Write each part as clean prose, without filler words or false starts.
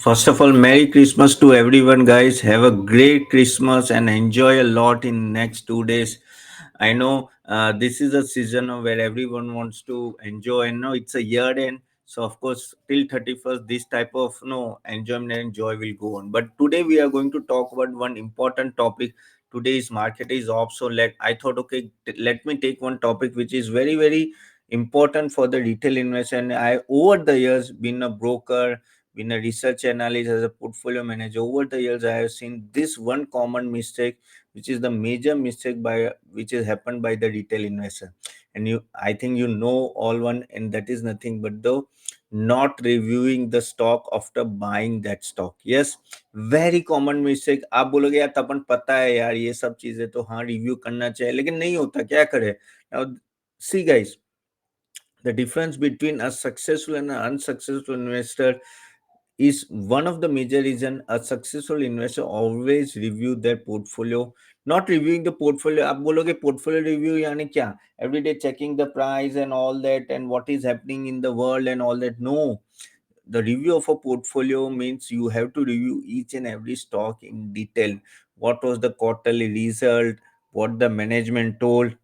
First of all, Merry Christmas to everyone, guys. Have a great Christmas and enjoy a lot in next 2 days. I know this is a season where everyone wants to enjoy, and no, it's a year end. So of course, till 31st, this type of enjoyment and joy will go on. But today we are going to talk about one important topic. Today's market is off, so I thought, okay, let me take one topic which is very important for the retail investor. And I over the years been a broker, been a research analyst, as a portfolio manager. Over the years, I have seen this one common mistake, which is the major mistake by which has happened by the retail investor. And I think you know all one, and that is nothing but the not reviewing the stock after buying that stock. Yes, very common mistake. आप बोलोगे यार तपन पता है यार ये सब चीजें तो हाँ रिव्यू करना चाहिए लेकिन नहीं होता क्या करे. Now see guys, the difference between a successful and an unsuccessful investor is one of the major reason. A successful investor always review their portfolio. Not reviewing the portfolio, आप बोलोगे portfolio review यानी क्या, every day checking the price and all that and what is happening in the world and all that. No, the review of a portfolio means you have to review each and every stock in detail. What was the quarterly result, what the management told,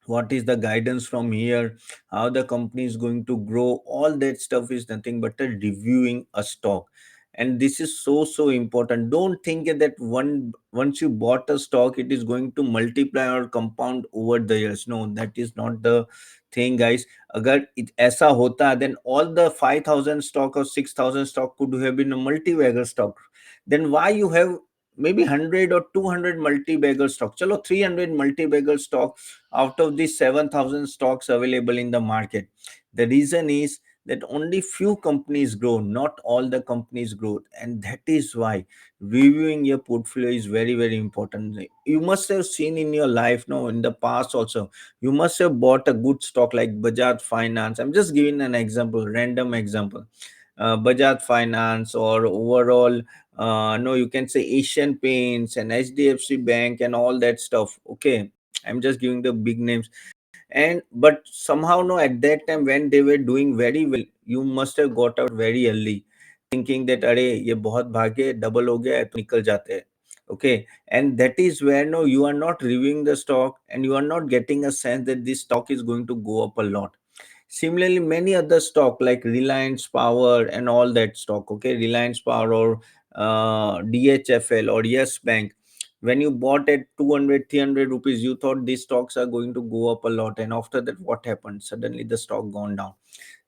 what is the guidance from here, how the company is going to grow. All that stuff is nothing but a reviewing a stock. And this is so important. Don't think that once you bought a stock it is going to multiply or compound over the years. No, that is not the thing, guys. Agar it aisa hota, then all the 5,000 stock or 6,000 stock could have been a multi-bagger stock. Then why you have maybe 100 or 200 multi-bagger stock? Chalo, 300 multi-bagger stock out of the 7,000 stocks available in the market. The reason is that only few companies grow, not all the companies grow. And that is why reviewing your portfolio is very important. You must have seen in your life, no, in the past also, you must have bought a good stock like Bajaj Finance. I'm just giving an example, random example. Bajaj Finance, or overall, no, you can say Asian Paints and HDFC Bank and all that stuff. Okay, I'm just giving the big names. And but somehow no, at that time when they were doing very well, you must have got out very early, thinking that अरे ये बहुत भागे double हो गया है तो निकल जाते हैं. Okay, and that is where no, you are not reviewing the stock and you are not getting a sense that this stock is going to go up a lot. Similarly, many other stock like Reliance Power and all that stock, okay, Reliance Power or DHFL or Yes Bank, when you bought at 200, 300 rupees, you thought these stocks are going to go up a lot. And after that, what happened? Suddenly the stock gone down.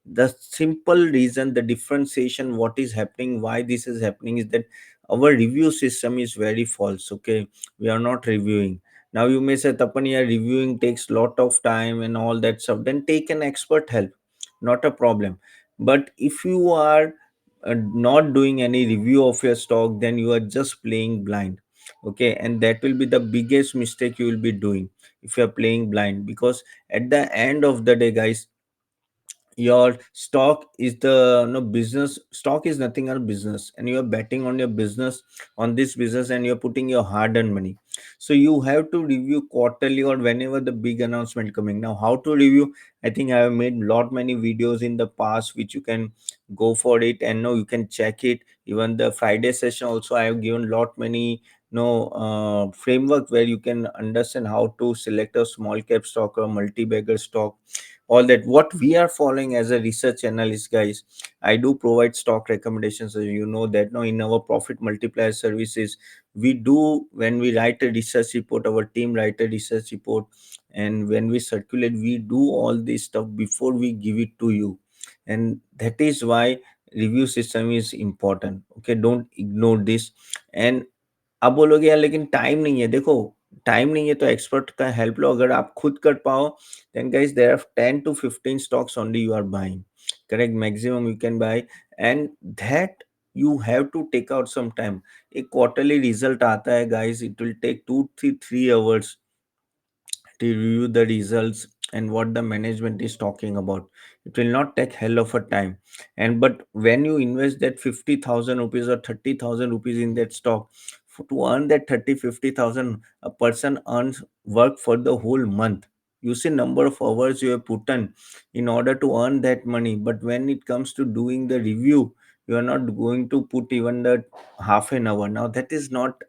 The simple reason, the differentiation, what is happening, why this is happening, is that our review system is very false. Okay, we are not reviewing. Now you may say, Tapan, yeah, reviewing takes lot of time and all that stuff. Then take an expert help, not a problem. But if you are not doing any review of your stock, then you are just playing blind. Okay, and that will be the biggest mistake you will be doing if you are playing blind. Because at the end of the day, guys, your stock is the no business. Stock is nothing but business, and you are betting on your business, on this business, and you're putting your hard-earned money. So you have to review quarterly or whenever the big announcement coming. Now how to review, I think I have made lot many videos in the past which you can go for it, and no, you can check it. Even the Friday session also, I have given lot many framework where you can understand how to select a small cap stock or multi-bagger stock. All that what we are following as a research analyst, guys, I do provide stock recommendations. So you know that now in our profit multiplier services, we do, when we write a research report, our team write a research report, and when we circulate, we do all this stuff before we give it to you. And that is why review system is important. Okay, don't ignore this. And आप बोलोगे यार लेकिन time नहीं है. देखो, time नहीं है तो एक्सपर्ट का हेल्प लो. अगर आप खुद कर पाओ, then guys, there are 10 to 15 stocks only you are buying. Correct, maximum you can buy. And that you have to take out some time. एक quarterly result आता है, guys, it will take 2 3 hours to review the results and what the management is talking about. It will not take hell of a time. And but when you invest that 50,000 rupees or 30,000 rupees in that stock, to earn that 30 50,000, a person earns work for the whole month. You see number of hours you have put in order to earn that money. But when it comes to doing the review, you are not going to put even the half an hour. Now that is not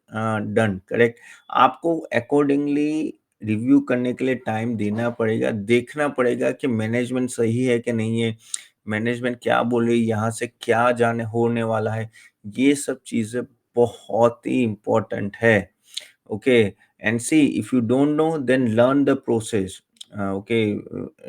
done, correct? आपको accordingly review करने के लिए time देना पड़ेगा, देखना पड़ेगा कि management सही है कि नहीं है, मैनेजमेंट क्या बोल रही है, यहाँ से क्या जाने होने वाला है। ये सब चीज़ें बहुत ही इम्पोर्टेंट है। Okay, and see, if you don't know, then learn the process. Okay,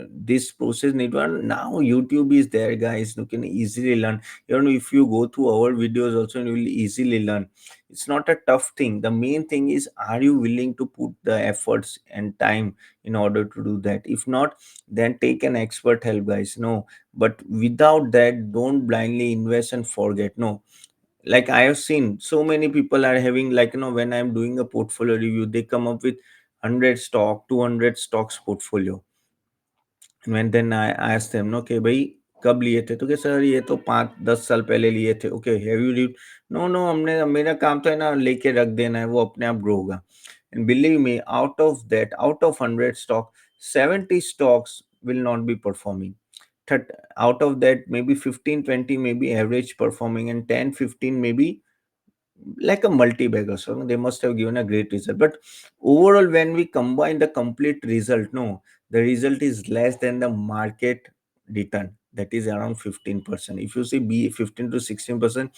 this process need one. Now YouTube is there, guys, you can easily learn. You know, if you go through our videos also, you will easily learn. It's not a tough thing. The main thing is, are you willing to put the efforts and time in order to do that? If not, then take an expert help, guys. No, but without that, don't blindly invest and forget. No, like I have seen so many people are having, like, when I'm doing a portfolio review, they come up with 100 stock, 200 stocks portfolio. And then I ask them, okay, भाई कब लिए थे? तो क्या sir, ये तो 5-10 साल पहले लिए थे. Okay, have you read? No, no, हमने, मेरा काम तो है ना लेके रख देना है, वो अपने आप ग्रो होगा. And believe me, out of 100 stock, 70 stocks will not be performing. Out of that, maybe 15-20 may be average performing, and 10-15 maybe like a multi-bagger. So they must have given a great result. But overall, when we combine the complete result, no, the result is less than the market return. That is around 15%. If you see B 15 to 16%,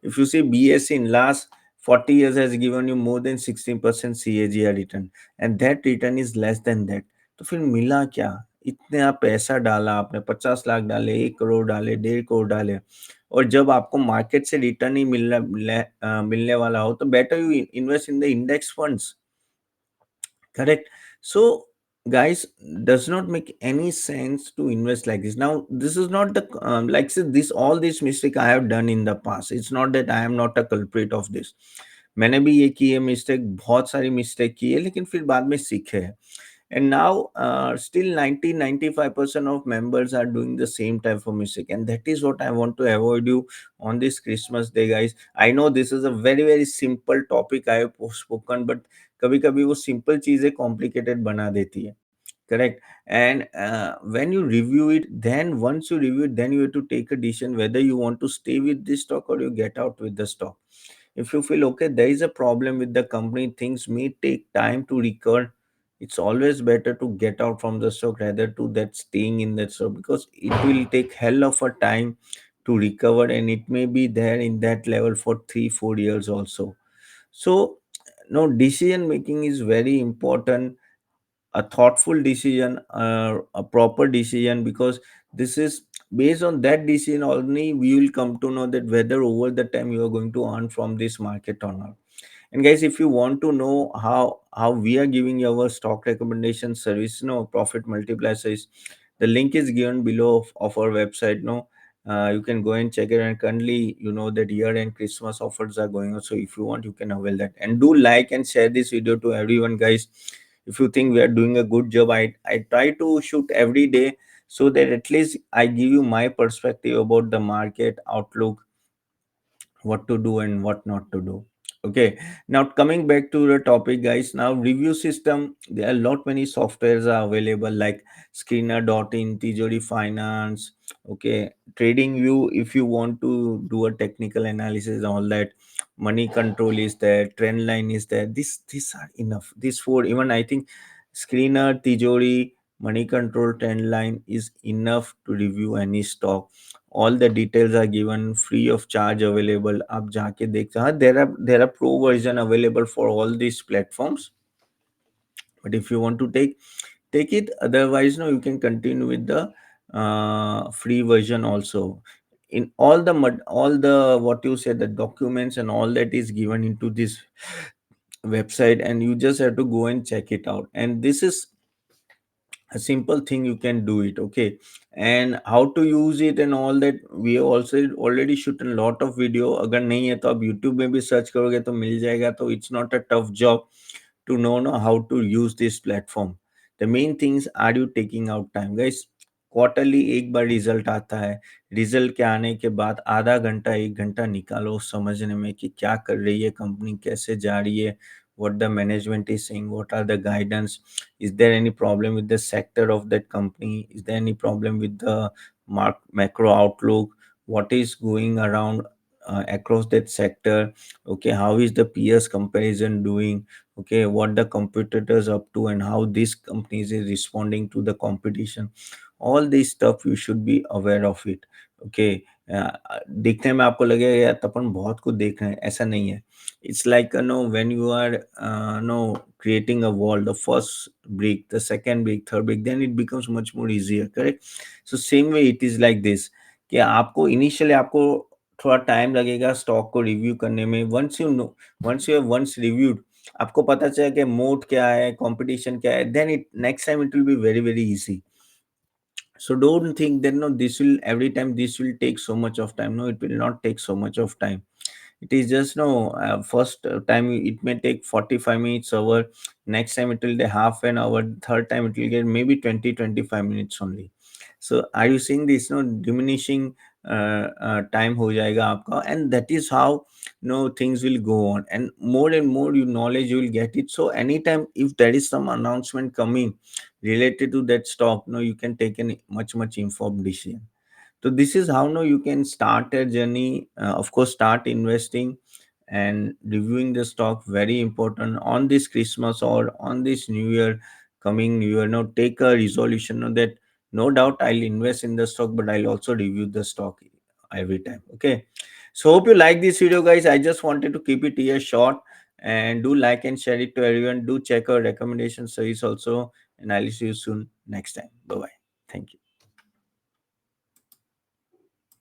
if you see BS in last 40 years has given you more than 16% CAGR return, and that return is less than that. तो फिर मिला क्या? इतने आप पैसा डाला आपने, 50 लाख डाले, 1 करोड़ डाले, 1.5 करोड़ डाले, और जब आपको मार्केट से रिटर्न ही मिलने वाला हो, तो better you invest in the index funds, correct? So guys, does not make any sense to invest like this. Now this is not the like say this all this mistake I have done in the past. It's not that I am not a culprit of this. मैंने भी ये की है mistake, बहुत सारी mistake की है, लेकिन फिर बाद में सीखे हैं. And now still 90-95% of members are doing the same type of mistake, and that is what I want to avoid you on this Christmas day, guys. I know this is a very very simple topic I have spoken, but कभी कभी वो simple चीजें complicated बना देती है, correct? And when you review it, then once you review it, then you have to take a decision whether you want to stay with this stock or you get out with the stock. If you feel okay, there is a problem with the company, things may take time to recover, it's always better to get out from the stock rather to that staying in that stock, because it will take hell of a time to recover, and it may be there in that level for 3-4 years also. So no, decision making is very important, a thoughtful decision, a proper decision, because this is based on that decision only we will come to know that whether over the time you are going to earn from this market or not. And guys, if you want to know how we are giving you our stock recommendation service, no, profit multiplier service, the link is given below of our website. No, you can go and check it. And currently, that year end Christmas offers are going on. So if you want, you can avail that. And do like and share this video to everyone, guys. If you think we are doing a good job, I try to shoot every day so that at least I give you my perspective about the market outlook, what to do and what not to do. Okay, now coming back to the topic, guys. Now review system, there are a lot many softwares are available, like screener.in, tijori finance. Okay, trading view, if you want to do a technical analysis and all that. Money control is there, trend line is there. These are enough, these four. Even I think screener, tijori, money control, trend line is enough to review any stock. All the details are given free of charge, available. आप जाके देख, हाँ, there are pro version available for all these platforms, but if you want to take it, otherwise no, you can continue with the free version also. In all the what you said, the documents and all that is given into this website, and you just have to go and check it out. And this is a simple thing, you can do it. Okay, and how to use it and all that, we have also already shoot a lot of video. अगर नहीं है तो आप YouTube में भी search करोगे तो मिल जाएगा. तो it's not a tough job to know how to use this platform. The main things, are you taking out time, guys? Quarterly एक बार रिजल्ट आता है, रिजल्ट के आने के बाद आधा घंटा 1 घंटा निकालो समझने में कि क्या कर रही है कंपनी, कैसे जा रही है, what the management is saying, what are the guidance, is there any problem with the sector of that company, is there any problem with the macro outlook, what is going around across that sector. Okay, how is the peers comparison doing? Okay, what the competitors up to, and how these companies is responding to the competition. All this stuff you should be aware of it. Okay, देखने में आपको लगेगा यार तपन बहुत कुछ देख रहे हैं, ऐसा नहीं है. It's like when you are creating a wall, the first brick, the second brick, third brick, then it becomes much more easier, correct? So same way it is like this, कि आपको इनिशियली आपको थोड़ा time लगेगा stock को review करने में. Once you have once reviewed, आपको पता चला कि मोड क्या है, कंपटीशन क्या है, then it next time it will be very very easy. So don't think that no, this will every time this will take so much of time. No, it will not take so much of time. It is just no first time it may take 45 minutes hour, next time it will take half an hour, third time it will get maybe 20-25 minutes only. So are you seeing this no diminishing time ho jayega aapka, and that is how no things will go on, and more you knowledge you will get it. So anytime if there is some announcement coming related to that stock, no, you can take a much informed decision. So this is how no you can start a journey. Of course, start investing and reviewing the stock, very important on this Christmas or on this New Year, coming New Year. Now take a resolution, that no doubt I'll invest in the stock, but I'll also review the stock every time. Okay. So hope you like this video, guys. I just wanted to keep it here short, and do like and share it to everyone. Do check our recommendation series also, and I'll see you soon next time. Bye bye. Thank you.